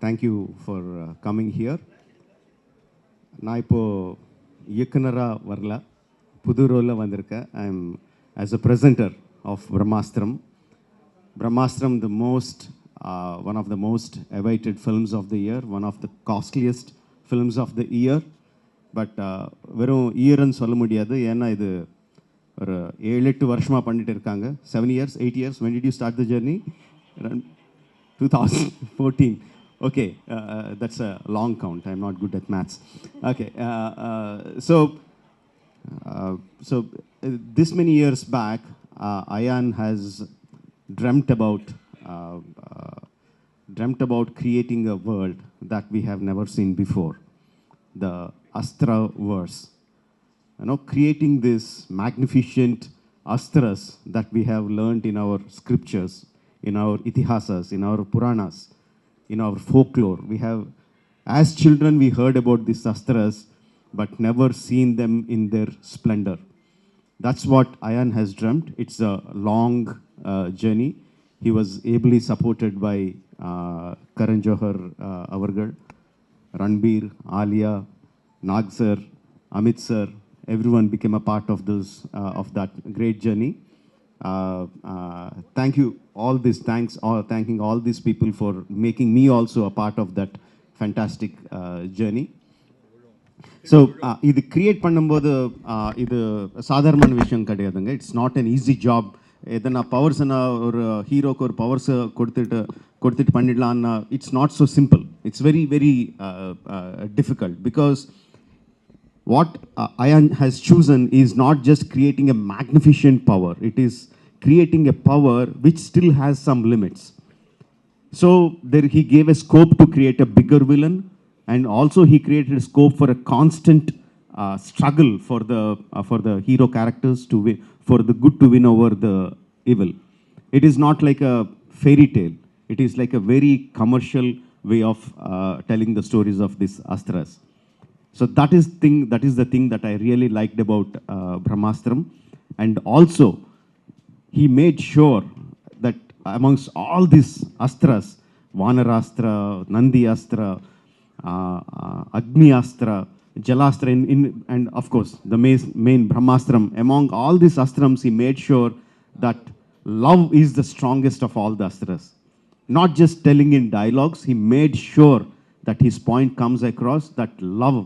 Thank you for coming here. நான் இப்போது இயக்குனராக வரல, புது ரோலில் வந்திருக்கேன். I am as a presenter of Brahmastram. Brahmasthiram, one of the most awaited films of the year, one of the costliest films of the year. But வெறும் இயர்னு சொல்ல முடியாது, ஏன்னா இது ஒரு 7-8 வருஷமாக பண்ணிட்டு இருக்காங்க. 7 years, 8 years. When did you start the journey? 2014. Okay, that's a long count. I'm not good at maths. Okay, so this many years back, Ayan has dreamt about creating a world that we have never seen before, the Astra verse. Creating this magnificent astras that we have learned in our scriptures, in our itihasas, in our puranas, in our folklore. We have, as children, we heard about these astras, but never seen them in their splendor. That's what Ayan has dreamt. It's a long journey. He was ably supported by Karan Johar, Avargal, Ranbir, Alia, Nag sir, Amit sir. Everyone became a part of that great journey. Thank you. Thanking all these people for making me also a part of that fantastic journey. So, இது create பண்ணும்போது இது சாதாரணமான விஷயம் கிடையாதுங்க. It's not an easy job. எதனா பவர்ஸ்னா ஒரு ஹீரோக்கு ஒரு பவர்ஸை கொடுத்துட்டு பண்ணிடலான்னா it's not so simple. It's very very difficult because what Ayan has chosen is not just creating a magnificent power, it is creating a power which still has some limits. So there he gave a scope to create a bigger villain, and also he created a scope for a constant struggle for the hero characters to win, for the good to win over the evil. It is not like a fairy tale, it is like a very commercial way of telling the stories of these astras. So that is the thing that I really liked about Brahmasthiram. And also, he made sure that amongst all these astras, Vanarastra, Nandi Astra, Agni Astra, Jalastra, and of course, the main Brahmasthiram, among all these astrams, he made sure that love is the strongest of all the astras. Not just telling in dialogues, he made sure that his point comes across, that love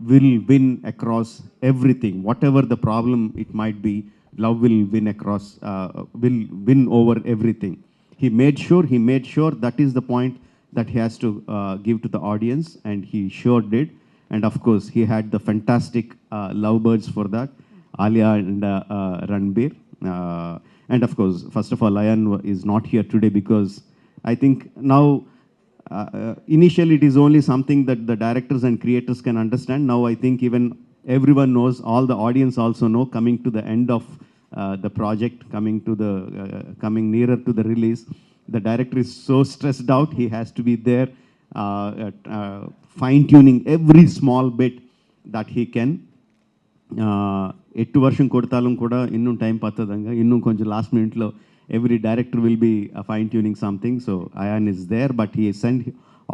will win across everything. Whatever the problem it might be, love will win over everything. He made sure that is the point that he has to give to the audience, and he sure did. And of course, he had the fantastic lovebirds for that, Alia and Ranbir. And of course, first of all, Ayan is not here today because I think now, initially it is only something that the directors and creators can understand. Now I think even everyone knows, all the audience also know, coming to the end of the project, coming nearer to the release, the director is so stressed out. He has to be there fine-tuning every small bit that he can. 8 வருஷம் கொடுத்தாலும் கூட இன்னும் time பார்த்ததாங்க, இன்னும் கொஞ்சம் last மினிட்ல every director will be fine-tuning something. So Ayan is there, but he sent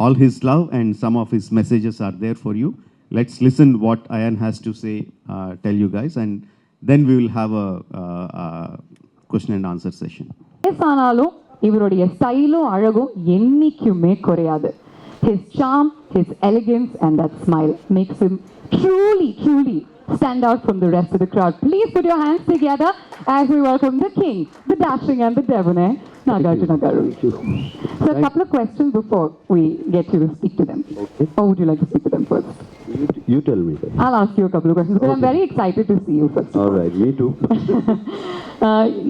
all his love, and some of his messages are there for you. Let's listen what Ayan has to say, tell you guys, and then we will have a question and answer session. ஆனாலும் இவருடைய ஸ்டைலும் அழகும் என்னைக்குமே குறையாது. His charm, his elegance, and that smile makes him truly stand out from the rest of the crowd. Please put your hands together as we welcome the king, the dashing and the debonair, Nagarjuna Garu. So a couple of questions before we get you to speak to them. Okay. Or would you like to speak to them first? You tell me. I'll ask you a couple of questions because I'm very excited to see you first. All right, me too.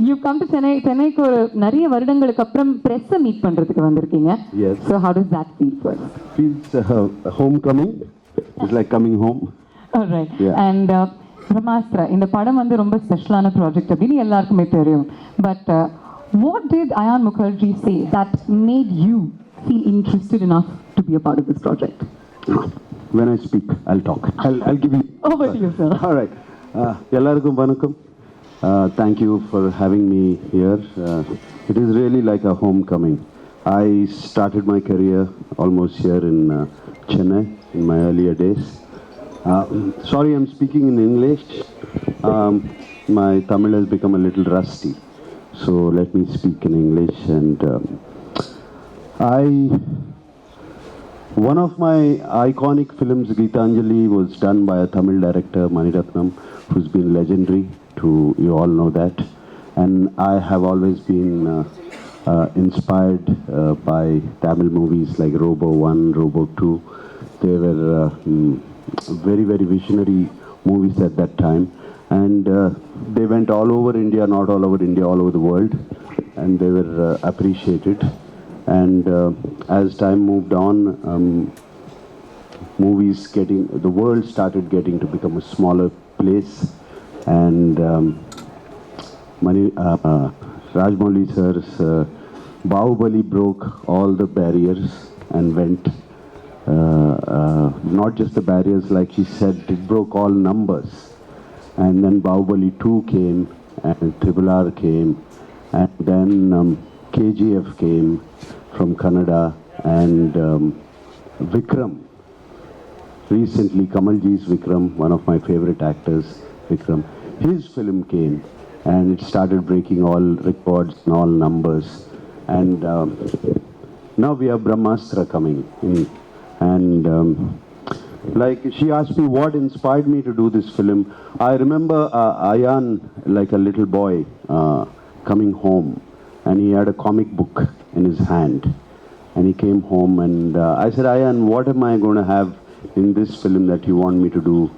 You've come to Chennai. Chennaiக்கு ஒரு நிறைய வருடங்களுக்கு அப்புறம் press meet பண்றதுக்கு வந்திருக்கீங்க. Yes. So how does that feel first? Feels homecoming. It's like coming home. All right. Yeah. And Brahmastra, இந்த படம் வந்து ரொம்ப ஸ்பெஷலான ப்ராஜெக்ட் அப்படின்னு எல்லாருக்குமே தெரியும். But what did Ayan Mukherjee say that made you feel interested enough to be a part of this project? When I speak, I'll talk. I'll give you. Over to you, sir. All right. Ellarkum vanakkam. Thank you for having me here. It is really like a homecoming. I started my career almost here in Chennai in my earlier days. Sorry, I'm speaking in English. My Tamil has become a little rusty, so let me speak in English. And one of my iconic films, Geetanjali, was done by a Tamil director, Maniratnam, who's been legendary. You all know that. And I have always been inspired by Tamil movies like Robo 1, Robo 2. They were very, very visionary movies at that time. And they went all over India, not all over India, all over the world. And they were appreciated. And as time moved on, the world started getting to become a smaller place. And Rajamouli sir's Bahubali broke all the barriers and went, not just the barriers, like he said, it broke all numbers. And then Bahubali 2 came, and Triple R came, and then KGF came from Kannada, and Vikram. Recently, Kamalji's Vikram, one of my favorite actors, Vikram, his film came, and it started breaking all records and all numbers. And now we have Brahmastra coming in. And like she asked me what inspired me to do this film. I remember Ayan, like a little boy, coming home, and he had a comic book in his hand. And he came home, and I said, Ayan, what am I going to have in this film that you want me to do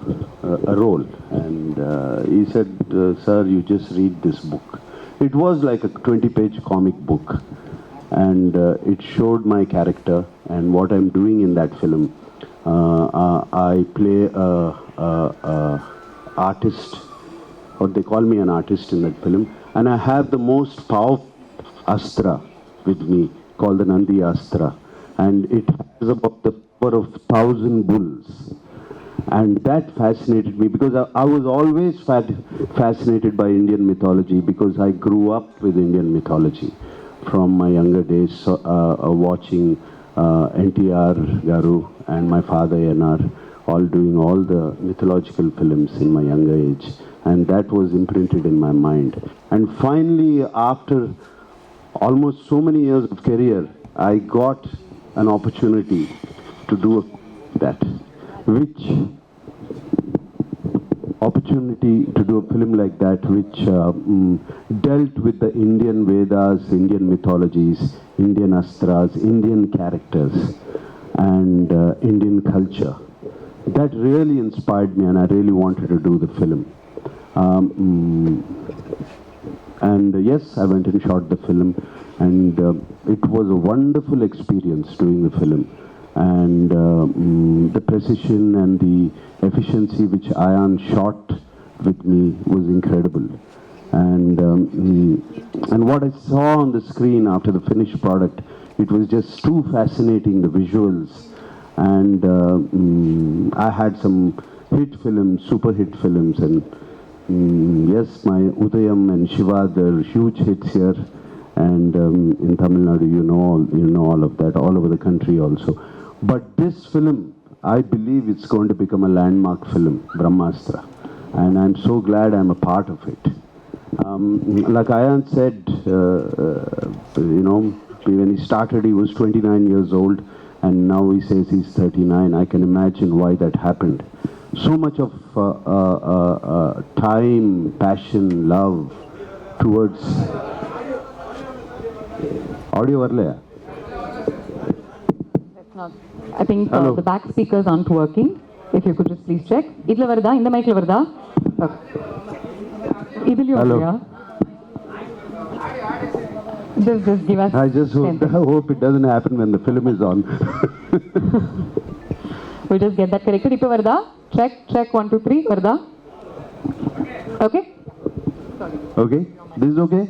a role? And he said, sir, you just read this book. It was like a 20-page comic book, and it showed my character and what I'm doing in that film. I play a artist, or they call me an artist in that film, and I have the most powerful astra with me, called the Nandi Astra, and it has about the power of 1,000 bulls. And that fascinated me, because I was always fascinated by Indian mythology, because I grew up with Indian mythology from my younger days, watching NTR Garu and my father NR, all doing all the mythological films in my younger age. And that was imprinted in my mind. And finally, after almost so many years of career, I got an opportunity to do a film like that, which dealt with the Indian Vedas, Indian mythologies, Indian astras, Indian characters, and Indian culture. That really inspired me, and I really wanted to do the film. And yes, I went and shot the film, and it was a wonderful experience doing the film. And the precision and the efficiency which Ayan shot with me was incredible. And what I saw on the screen after the finished product, it was just too fascinating, the visuals. And I had some hit films, super hit films, and yes, my Udayam and Shiva, they're huge hits here. And in Tamil Nadu, you know all of that, all over the country also. But this film, I believe it's going to become a landmark film, Brahmastra. And I'm so glad I'm a part of it. Like Ayan said, when he started, he was 29 years old, and now he says he's 39. I can imagine why that happened. So much of time, passion, love towards... Audio varlaya? I think the back speakers aren't working. If you could just please check. Idla varda? Inda mic la varda? Idli varda? Just give us... I just hope it doesn't happen when the film is on. We'll just get that corrected. Ipa varda? Check, 1, 2, 3, varda? Okay? Okay? This is okay?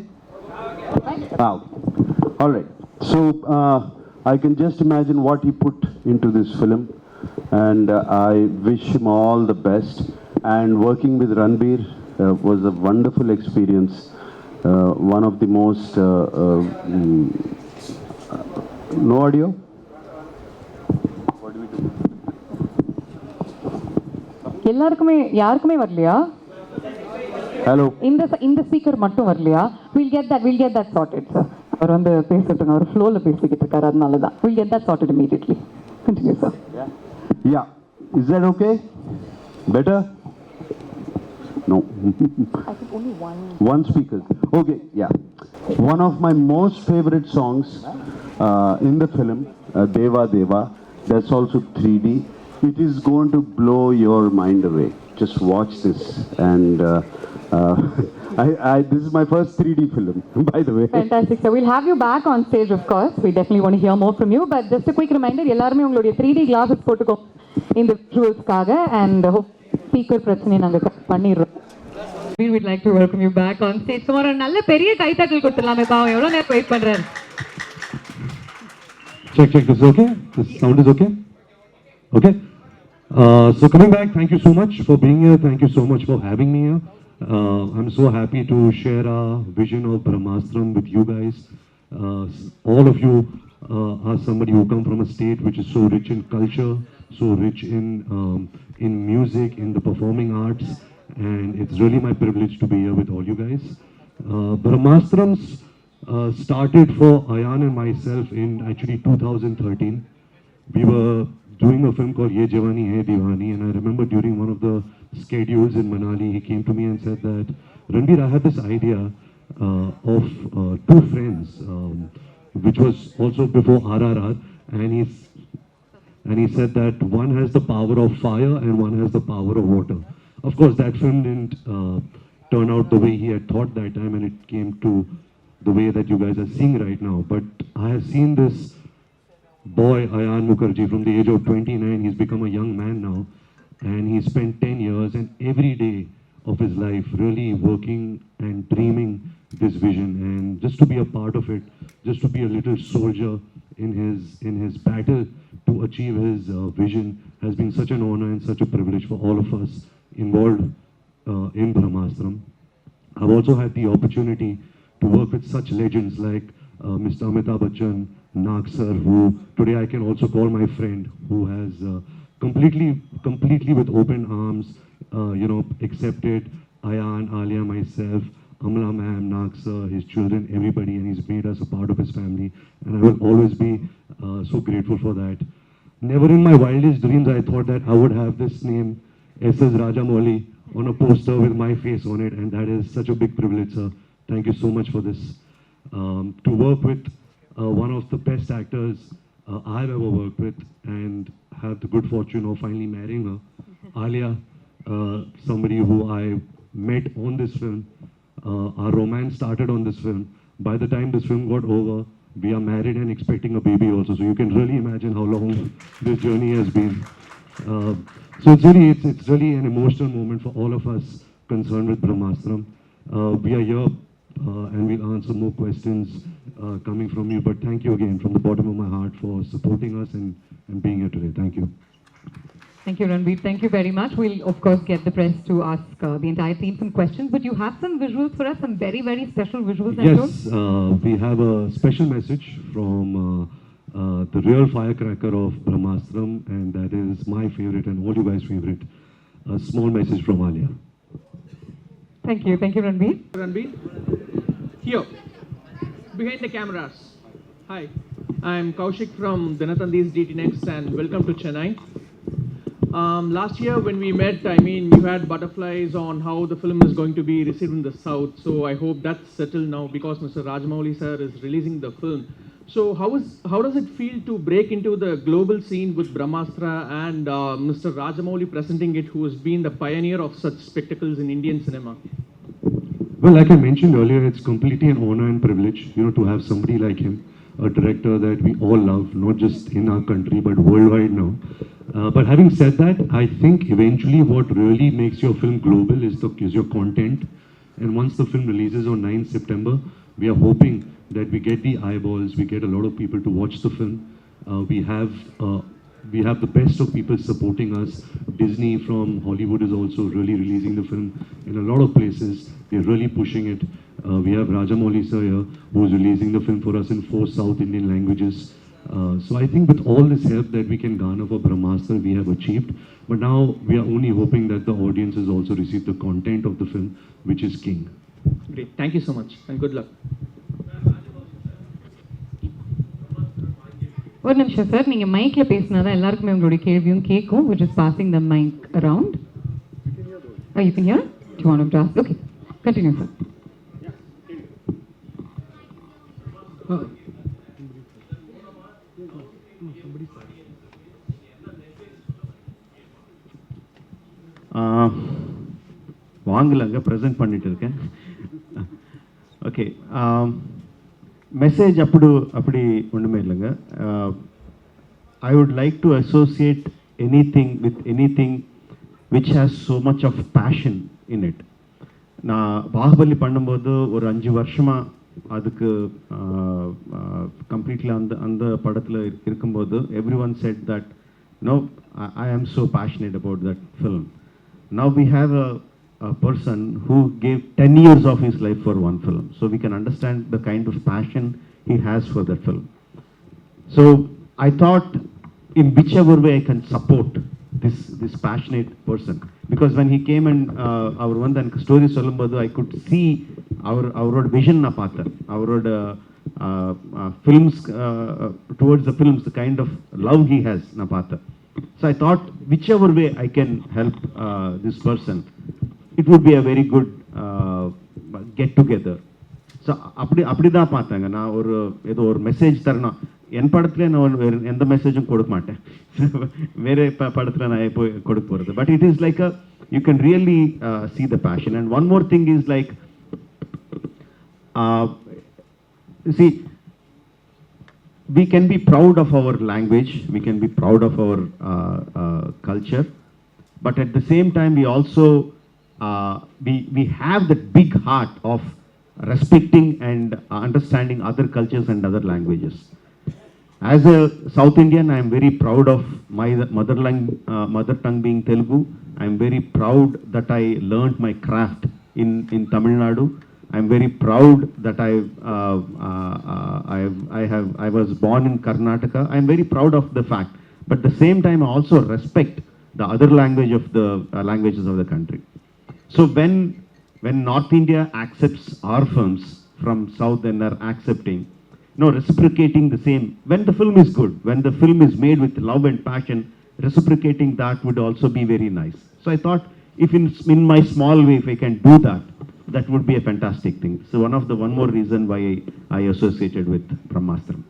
Wow. All right. So, I can just imagine what he put into this film, and I wish him all the best. And working with Ranbir was a wonderful experience. One of the most No audio? எல்லாருக்குமே யாருக்குமே வரலையா? Hello. இந்த speaker மட்டும் வரலையா? We'll get that sorted, sir. அவர் வந்து பேசிட்டு அவர் ஃப்ளோல பேசிக்கிட்டு இருக்காரு, அதனால தான். We'll get that sorted immediately. Continue, sir. Yeah. Is that okay? Better? No. I think only one. One speaker. Okay, yeah. One of my most favorite songs in the film, Deva Deva, that's also 3D. It is going to blow your mind away. Just watch this. And this is my first 3D film, by the way. Fantastic. So we'll have you back on stage, of course. We definitely want to hear more from you. But just a quick reminder, எல்லாருமே உங்களுடைய 3D glasses போட்டுக்கோ இந்த visualsக்காக, and hope speaker பிரச்சனை நாங்க பண்ணிடுறோம். We would like to welcome you back on stage. சுமார் ஒரு நல்ல பெரிய கைத்தட்டல் கொடுத்துடலாமே, பாவம் எவ்வளோ நேரம் வெயிட் பண்றாரு. Check, this is okay? This sound is okay? Okay. So coming back, thank you so much for being here. Thank you so much for having me here. I'm so happy to share our vision of Brahmasthiram with you guys. All of you are somebody who come from a state which is so rich in culture, so rich in music, in the performing arts, and it's really my privilege to be here with all you guys. Brahmasthiram's started for Ayan and myself in actually 2013. We were doing a film called Ye Jawani Hai Diwani, and I remember during one of the schedules in Manali, he came to me and said that, Ranbir, I had this idea of two friends, which was also before RRR, and he said that one has the power of fire and one has the power of water. Of course, that film didn't turn out the way he had thought that time, and it came to the way that you guys are seeing right now. But I have seen this boy, Ayan Mukherjee, from the age of 29, he's become a young man now, and he spent 10 years and every day of his life really working and dreaming this vision, and just to be a part of it, just to be a little soldier in his battle to achieve his vision has been such an honor and such a privilege for all of us involved in Brahmasthiram. I've also had the opportunity to work with such legends like Mr. Amitabh Bachchan, Nag sir, who today I can also call my friend, who has completely with open arms, accepted Ayan, Alia, myself, Amla ma'am, Nag sir, his children, everybody, and he's made us a part of his family, and I will always be so grateful for that. Never in my wildest dreams I thought that I would have this name, SS Rajamouli, on a poster with my face on it, and that is such a big privilege, sir. Thank you so much for this. To work with one of the best actors I've ever worked with, and have the good fortune of finally marrying her, Alia, somebody who I met on this film. Our romance started on this film. By the time this film got over, we are married and expecting a baby also. So you can really imagine how long this journey has been. So it's really an emotional moment for all of us concerned with Brahmasthiram. We are here and we'll answer more questions coming from you. But thank you again from the bottom of my heart for supporting us and being here today. Thank you. Thank you, Ranbir. Thank you very much. We'll, of course, get the press to ask the entire team some questions. But you have some visuals for us, some very, very special visuals. Yes, we have a special message from the real firecracker of Brahmasthiram, and that is my favorite and all you guys' favorite. A small message from Alia. Thank you, Ranbir. Ranbir, here, behind the cameras. Hi, I'm Kaushik from Dinathandi's DT Next, and welcome to Chennai. Last year when we met, you had butterflies on how the film is going to be received in the South. So I hope that's settled now because Mr. Rajamouli sir is releasing the film. So how does it feel to break into the global scene with Brahmastra and Mr. Rajamouli presenting it, who has been the pioneer of such spectacles in Indian cinema? Well, like I mentioned earlier, it's completely an honor and privilege, to have somebody like him, a director that we all love, not just in our country, but worldwide now. But having said that, I think eventually what really makes your film global is your content. And once the film releases on 9th September, we are hoping that we get the eyeballs, we get a lot of people to watch the film. We have the best of people supporting us. Disney from Hollywood is also really releasing the film in a lot of places. They're really pushing it. We have Rajamouli sir here, who's releasing the film for us in 4 South Indian languages. So I think with all this help that we can garner for Brahmastra, we have achieved. But now we are only hoping that the audiences also receive the content of the film, which is king. Great. Thank you so much and good luck. ஒரு நிமிஷம் sir, நீங்கள் மைக்கில் பேசினா தான் எல்லாருக்குமே உங்களுடைய கேள்வியும் கேட்கும். We're just passing the mic around. Oh, you can hear? Do you want to ask? Okay, continue, sir. வாங்கலங்க ப்ரெசென்ட் பண்ணிட்டு இருக்கேன். ஓகே, மெசேஜ் அப்படி ஒன்றுமே இல்லைங்க. I would like to associate anything with anything which has so much of passion in it. நான் பாகுபலி பண்ணும்போது ஒரு 5 வருஷமாக அதுக்கு கம்ப்ளீட்லி அந்த படத்தில் இருக்கும்போது every one said that no I am so passionate about that film. Now we have a person who gave 10 years of his life for one film. So we can understand the kind of passion he has for that film. So I thought in whichever way I can support this passionate person. Because when he came and our one then story solumbadu, I could see our vision na paatha. Our films towards the films, the kind of love he has na paatha. So I thought whichever way I can help this person, it would be a very good get together. So அப்படிதான் பார்த்தாங்க. நான் ஒரு message தரணும். என் படத்துல நான் எந்த மெசேஜும் கொடுக்க மாட்டேன். வேற படத்துல நான் போய் கொடுக்க போகிறது. But it is like you can really see the passion. And one more thing is like, see, we can be proud of our language, we can be proud of our culture, but at the same time we also we have that big heart of respecting and understanding other cultures and other languages. As a South Indian, I am very proud of my mother tongue being Telugu. I am very proud that I learned my craft in Tamil Nadu. I'm very proud that I was born in Karnataka. I'm very proud of the fact. But at the same time, I also respect the other languages of the country. So when North India accepts our films from South and are accepting, reciprocating the same. When the film is good, when the film is made with love and passion, reciprocating that would also be very nice. So I thought, if in my small way, if I can do that, that would be a fantastic thing. So one more reason why I associated with Brahmasthiram.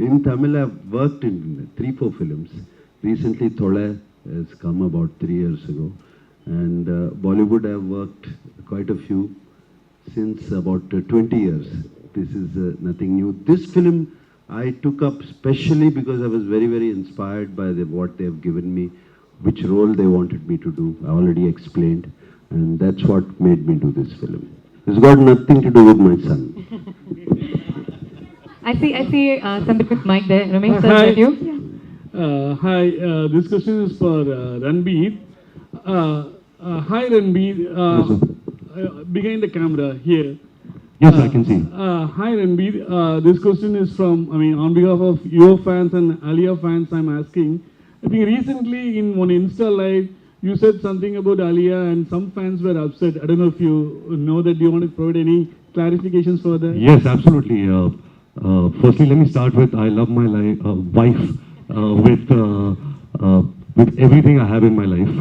In Tamil, I've worked in 3-4 films. Recently, Thola has come about 3 years ago. And Bollywood, I've worked quite a few since about 20 years. This is nothing new. This film I took up specially because I was very, very inspired by what they have given me, which role they wanted me to do. I already explained, and that's what made me do this film. It's got nothing to do with my son. I see somebody with mic there. Ramesh, sir, Hi. you? Hi, this question is for Ranbir. Hi Ranbir, behind the camera here. Yes, I can see. Hi Ranbir, this question is from, on behalf of your fans and Alia fans, I'm asking. I think recently in one Insta live, you said something about Alia and some fans were upset. I don't know if you know that. Do you want to provide any clarifications for that? Yes, absolutely. Firstly, let me start with I love my wife with everything I have in my life.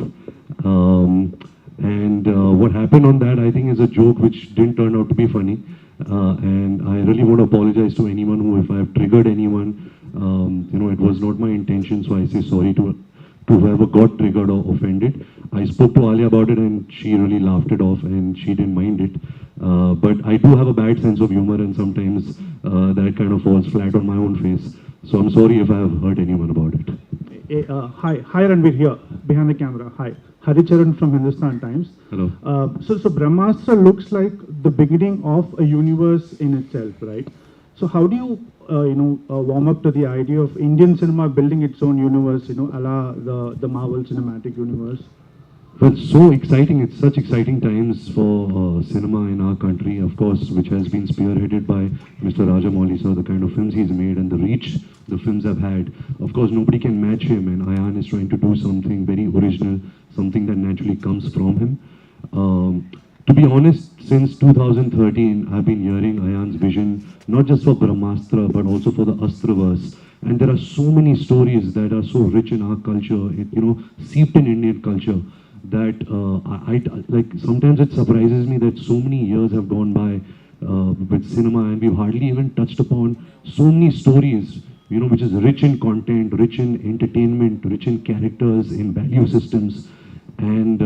And what happened on that, I think, is a joke which didn't turn out to be funny. And I really want to apologize to anyone if I have triggered anyone. It was not my intention, so I say sorry to whoever got triggered or offended. I spoke to Alia about it and she really laughed it off and she didn't mind it. But I do have a bad sense of humor and sometimes that kind of falls flat on my own face. So I'm sorry if I have hurt anyone about it. Hi Ranbir here, behind the camera. Hi. Haricharan from Hindustan Times. Hello. So Brahmastra looks like the beginning of a universe in itself, right? So how do you, warm up to the idea of Indian cinema building its own universe, a la the Marvel Cinematic Universe? Well, it's so exciting. It's such exciting times for cinema in our country, of course, which has been spearheaded by Mr. Rajamouli, sir, the kind of films he's made and the reach the films have had. Of course, nobody can match him, and Ayan is trying to do something very original, something that naturally comes from him. To be honest, since 2013, I've been hearing Ayan's vision, not just for Brahmastra, but also for the Astraverse. And there are so many stories that are so rich in our culture, seeped in Indian culture, that I like sometimes it surprises me that so many years have gone by with cinema and we've hardly even touched upon so many stories, which is rich in content, rich in entertainment, rich in characters, in value systems. And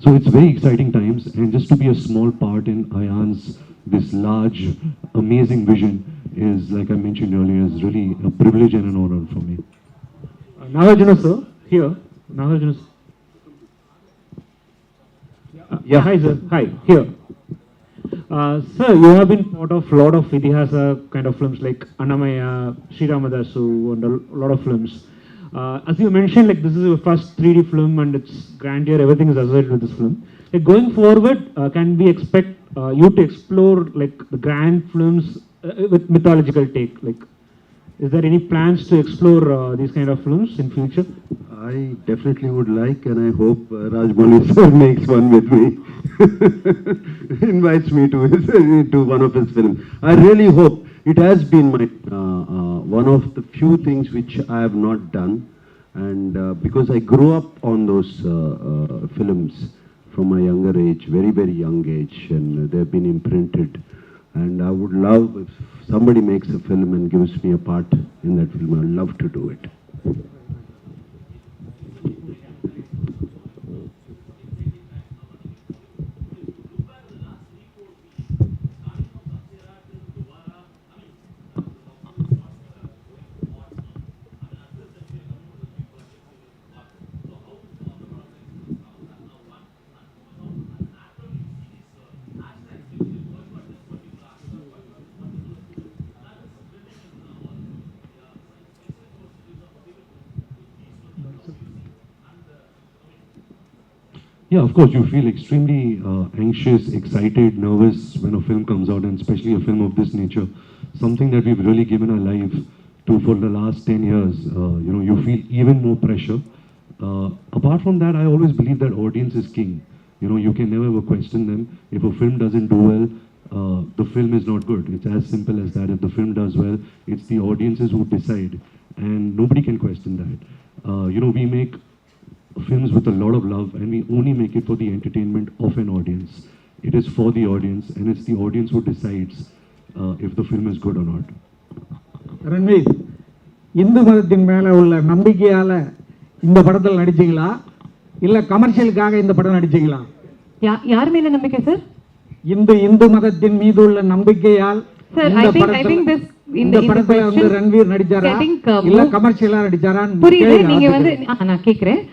so it's very exciting times, and just to be a small part in Ayan's this large, amazing vision is, like I mentioned earlier, is really a privilege and an honor for me. Nagarjuna sir, here. Nagarjuna sir. Yeah, hi sir. Hi, here. Sir, you have been part of a lot of Idihasa kind of films like Annamaya, Sri Ramadasu, and a lot of films. As you mentioned, like this is your first 3D film and it's grandeur, everything is associated with this film. Like going forward, can we expect you to explore like the grand films with mythological take? Like, is there any plans to explore these kind of films in future? I definitely would like, and I hope Rajamouli sir makes one with me, invites me to one of his films. I really hope. It has been my one of the few things which I have not done, and because I grew up on those films from a younger age, very, very young age, and they've been imprinted. And I would love if somebody makes a film and gives me a part in that film. I'd love to do it. Yeah, of course, you feel extremely anxious, excited, nervous when a film comes out, and especially a film of this nature, something that we've really given our life to for the last 10 years. You feel even more pressure. Apart from that, I always believe that audience is king. You can never ever question them. If a film doesn't do well, the film is not good. It's as simple as that. If the film does well, it's the audiences who decide, and nobody can question that. We make films with a lot of love, and we only make it for the entertainment of an audience. It is for the audience, and it's the audience who decides if the film is good or not. Ranbir, Hindu மதத்தின் மேல உள்ள நம்பிக்கையால இந்த படத்தில் நடிச்சீங்களா இல்ல கமர்ஷியலுக்காக இந்த படம் நடிச்சீங்களா? யார் மேல நம்பிக்கை சார்? இந்து மதத்தின் மீது உள்ள நம்பிக்கையால் இந்த படத்துல வந்து ரன்வீர் நடிச்சாரா இல்ல கமர்ஷியலா நடிச்சாரா? புரியுது, நீங்க வந்து நான் கேக்குறேன்.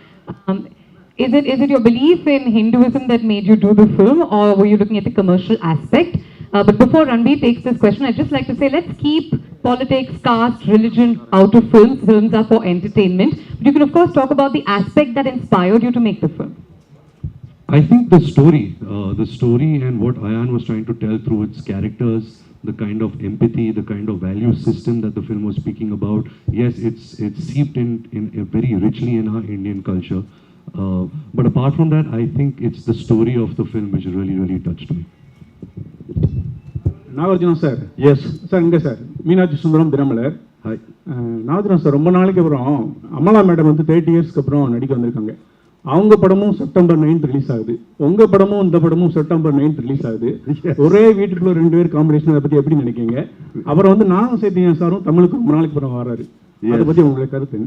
Is it your belief in Hinduism that made you do the film, or were you looking at the commercial aspect? But before Ranbir takes this question, I'd just like to say, let's keep politics, caste, religion out of films. Films are for entertainment. But you can of course talk about the aspect that inspired you to make the film. I think the story and what Ayan was trying to tell through its characters, the kind of empathy, the kind of value system that the film was speaking about, yes, it's seeped in very richly in our Indian culture. But apart from that, I think it's the story of the film which really, really touched me. Nagarjuna sir. Yes. Sir, inga sir. Meenachi Sundaram Diramalar. Hi. Nagarjuna sir, ரொம்ப நாளைக்கு அப்புறம் Amala madam வந்து 30 இயர்ஸ்க்கு அப்புறம் நடிக்க வந்திருக்காங்க. அவங்க படமும் செப்டம்பர் 9th ரிலீஸ் ஆகுது. உங்க படமும் இந்த படமும் செப்டம்பர் 9th ரிலீஸ் ஆகுது. ஒரே வீட்டுக்குள்ள ரெண்டு பேர் காம்பினேஷன், அதை பத்தி எப்படி நினைக்கீங்க? அப்புறம் வந்து நானும் சேத்தியா சாரும் தமிழுக்கு ரொம்ப நாளைக்கு அப்புறம் வராரு. அதை பத்தி உங்களுடைய கருத்து?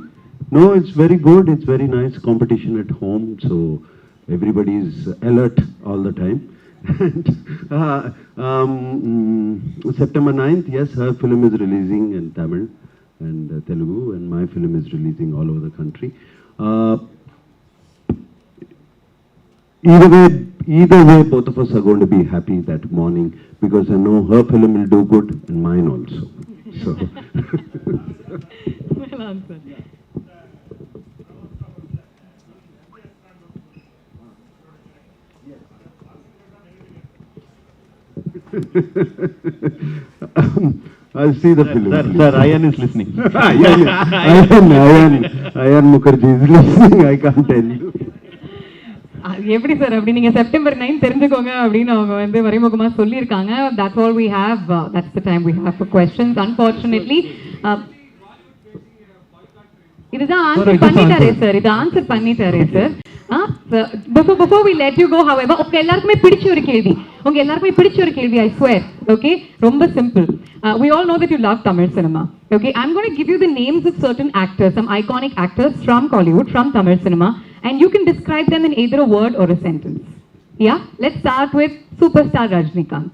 No, it's very good. It's very nice competition at home, so everybody is alert all the time. September 9th, yes, her film is releasing in Tamil and Telugu, and my film is releasing all over the country. Either way, either way, both of us are going to be happy that morning because I know her film will do good and mine also. So. Well answered. I'll see the film. Sir, Ayan is listening. Ayan Mukherjee is listening. I can't tell you. எப்படி sir அப்படி நீங்க September 9 தெரிஞ்சுக்கோங்க அப்படின்னு அவங்க வந்து மறைமுகமா சொல்லியிருக்காங்க. That's all we have. That's the time we have for questions. Unfortunately, இதுதான் ஆன்சர் பண்ணிட்டாரே சார். இது ஆன்சர் பண்ணிட்டாரே sir. Before we let you go, however, உங்க எல்லாருக்குமே பிடிச்ச ஒரு கேள்வி. உங்க எல்லாருக்குமே பிடிச்ச ஒரு கேள்வி, I swear. Okay, ரொம்ப simple. We all know that you love Tamil cinema. Okay, I'm going to give you the names of certain actors, some iconic actors from Kollywood, from Tamil cinema, and you can describe them in either a word or a sentence. Yeah, let's start with superstar Rajnikant.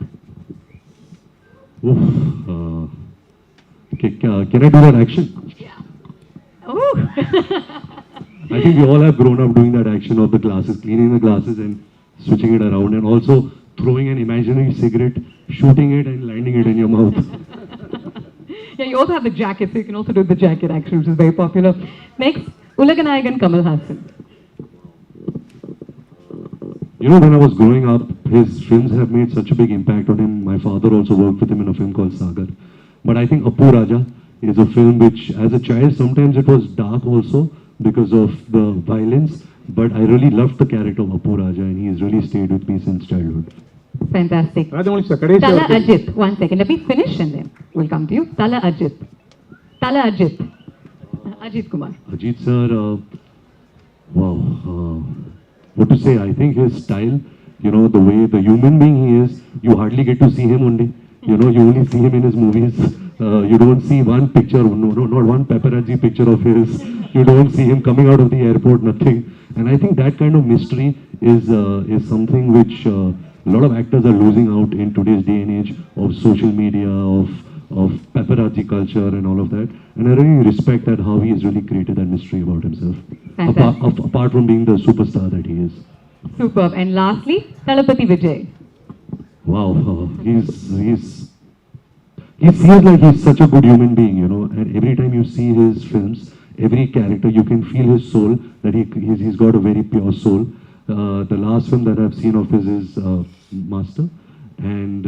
Can I do that action? Yeah. Oh. I think we all have grown up doing that action of the glasses, cleaning the glasses and switching it around, and also throwing an imaginary cigarette, shooting it and landing it in your mouth. Yeah, you also have the jacket, so you can also do the jacket action, which is very popular. Next, Ulaganayagan Kamal Hassan. You know, when I was growing up, his films have made such a big impact on him. My father also worked with him in a film called Sagar. But I think Appu Raja is a film which, as a child, sometimes it was dark also because of the violence. But I really loved the character of Appu Raja, and he's really stayed with me since childhood. Fantastic. Rajamouli sir, kadesi Tala Ajith. One second, let me finish and then we'll come to you. Tala Ajith. Tala Ajith. Ajith Kumar. Ajith sir, wow, what to say? I think his style, you know, the way the human being he is, you hardly get to see him only. You know, you only see him in his movies. You don't see one picture, not one paparazzi picture of his. You don't see him coming out of the airport, nothing. And I think that kind of mystery is something which a lot of actors are losing out in today's day and age of social media, of paparazzi culture and all of that. And I really respect that how he has really created that mystery about himself. Apart from being the superstar that he is. Superb. And lastly, Talapati Vijay. Wow, he feels like he's such a good human being, you know, and every time you see his films, every character, you can feel his soul, that he's got a very pure soul. The last film that I've seen of his is Master, and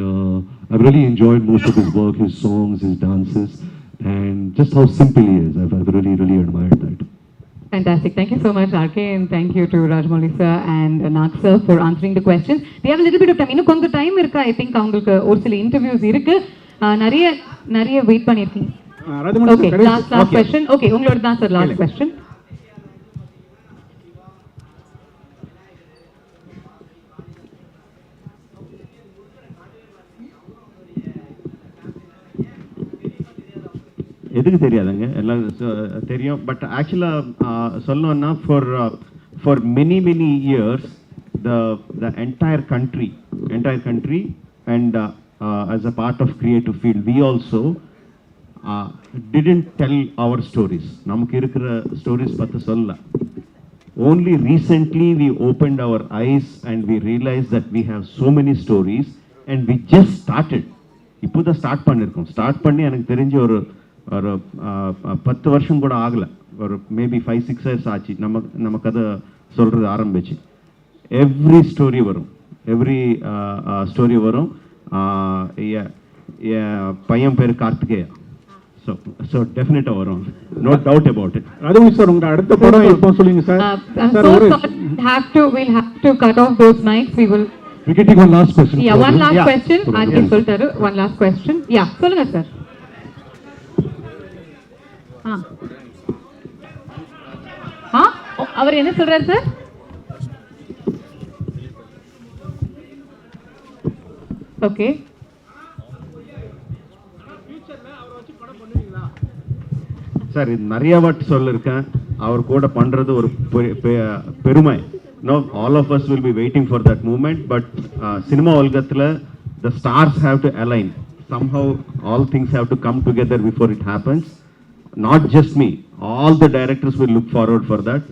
I've really enjoyed most of his work, his songs, his dances, and just how simple he is. I've really, really admired that. Fantastic. Thank you so much, RK, and thank you to Rajamouli sir and Nag sir for answering the questions. We have a little bit of time. இன்னும் கொஞ்சம் time இருக்கு. I think அவங்களுக்கு ஒரு சில interviews இருக்கு. நிறைய wait பண்ணிருக்கீங்க. Rajamouli Okay, sir, last question. Okay, உங்களோட தான் சார் last question. எதுக்கு தெரியாதுங்க, எல்லாம் தெரியும். பட் ஆக்சுவலாக சொல்லணும்னா for many years the entire country and as a part of creative field, we also didn't tell our stories. நமக்கு இருக்கிற ஸ்டோரிஸ் பற்றி சொல்ல. Only recently we opened our eyes and we realized that we have so many stories and we just started. இப்போ தான் start பண்ணியிருக்கோம். Start பண்ணி எனக்கு தெரிஞ்ச ஒரு 10 வருஷம் கூட ஆகலை, ஒரு மேபி 5-6 years ஆச்சு நம்ம கதை சொல்கிறது ஆரம்பிச்சு. எவ்ரி ஸ்டோரி வரும், பையன் பேர் கார்த்திகேயா. So definitely வரும், no doubt about it. Rajamouli sir, உங்க அடுத்த படம் எப்போ சொல்லுங்க sir? We'll have to cut off those mics. We can take one last question. Yeah, one last question. RK சொல்லிட்டாரு, one last question. Yeah, சொல்லுங்க sir. அவர் என்ன சொல்றாரு சார்? ஓகே, சார் இது நிறைய வாட்டி சொல்லிருக்கேன், அவர் கூட பண்றது ஒரு பெருமை. No, all of us will be waiting for that moment, but cinema உலகத்துல the stars have to align. Somehow all things have to come together before it happens. Not just me, all the directors will look forward for that.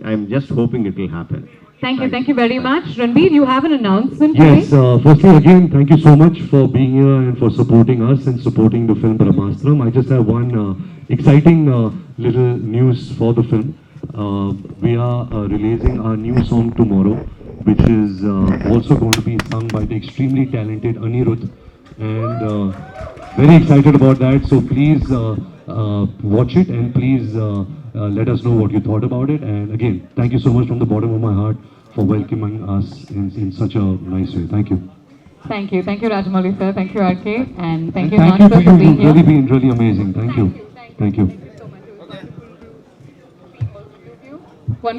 I'm just hoping it will happen. Thank you very much. Ranbir, you have an announcement Yes, today? firstly, again, thank you so much for being here and for supporting us and supporting the film Brahmasthiram. I just have one exciting little news for the film. We are releasing our new song tomorrow, which is also going to be sung by the extremely talented Anirudh. And very excited about that. So please watch it and please let us know what you thought about it. And again, thank you so much from the bottom of my heart for welcoming us in such a nice way. Thank you. Thank you, Rajamouli sir. Thank you, RK, and thank you, And thank you Master, to for you. being You've here. really been really amazing. Thank you. Thank you.